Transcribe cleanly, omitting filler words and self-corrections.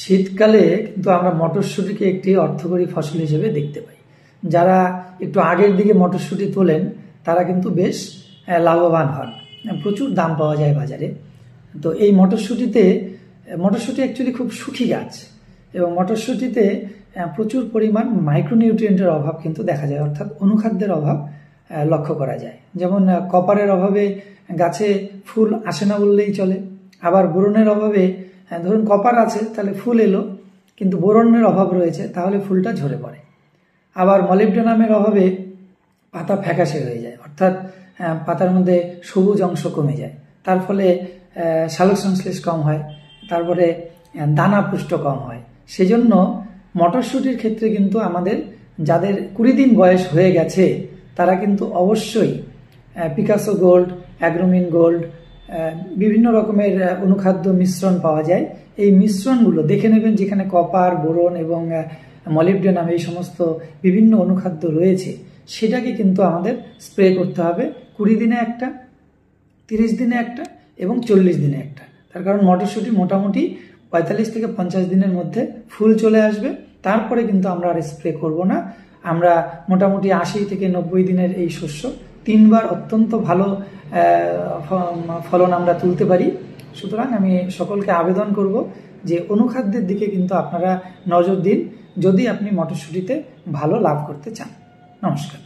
শীতকালে কিন্তু আমরা মটরশুঁটিকে একটি অর্থকরী ফসল হিসেবে দেখতে পাই। যারা একটু আগের দিকে মটরশুঁটি তোলেন তারা কিন্তু বেশ লাভবান হন, প্রচুর দাম পাওয়া যায় বাজারে। তো এই মটরশুঁটি অ্যাকচুয়ালি খুব সুখী গাছ, এবং মটরশুঁটিতে প্রচুর পরিমাণ মাইক্রোনিউট্রিয়েন্টের অভাব কিন্তু দেখা যায়, অর্থাৎ অনুখাদ্যের অভাব লক্ষ্য করা যায়। যেমন কপারের অভাবে গাছে ফুল আসে না বললেই চলে, আবার বোরনের অভাবে ধরুন কপার আছে তাহলে ফুল এলো, কিন্তু বোরনের অভাব রয়েছে তাহলে ফুলটা ঝরে পড়ে। আবার মলিবডেনামের অভাবে পাতা ফ্যাকাশে হয়ে যায়, অর্থাৎ পাতার মধ্যে সবুজ অংশ কমে যায়, তার ফলে সালোক সংশ্লেষ কম হয়, তারপরে দানা পুষ্ট কম হয়। সেজন্য মটরশুঁটির ক্ষেত্রে কিন্তু আমাদের যাদের 20 দিন বয়স হয়ে গেছে তারা কিন্তু অবশ্যই পিকাসো গোল্ড, অ্যাগ্রোমিন গোল্ড, বিভিন্ন রকমের অনুখাদ্য মিশ্রণ পাওয়া যায়। এই মিশ্রণগুলো দেখে নেবেন, যেখানে কপার, বোরন এবং মলিবডেনাম এই সমস্ত বিভিন্ন অনুখাদ্য রয়েছে, সেটাকে কিন্তু আমাদের স্প্রে করতে হবে 20 দিনে একটা, 30 দিনে একটা এবং 40 দিনে একটা। তার কারণ মটরশুঁটি মোটামুটি 45 থেকে 50 দিনের মধ্যে ফুল চলে আসবে, তারপরে কিন্তু আমরা আর স্প্রে করব না। আমরা মোটামুটি 80 থেকে 90 দিনের এই শস্য 3 বার অত্যন্ত ভালো ফলন আমরা তুলতে পারি। সুতরাং আমি সকলকে আবেদন করব যে অনুখাদ্যের দিকে কিন্তু আপনারা নজর দিন, যদি আপনি মটরশুঁটিতে ভালো লাভ করতে চান। নমস্কার।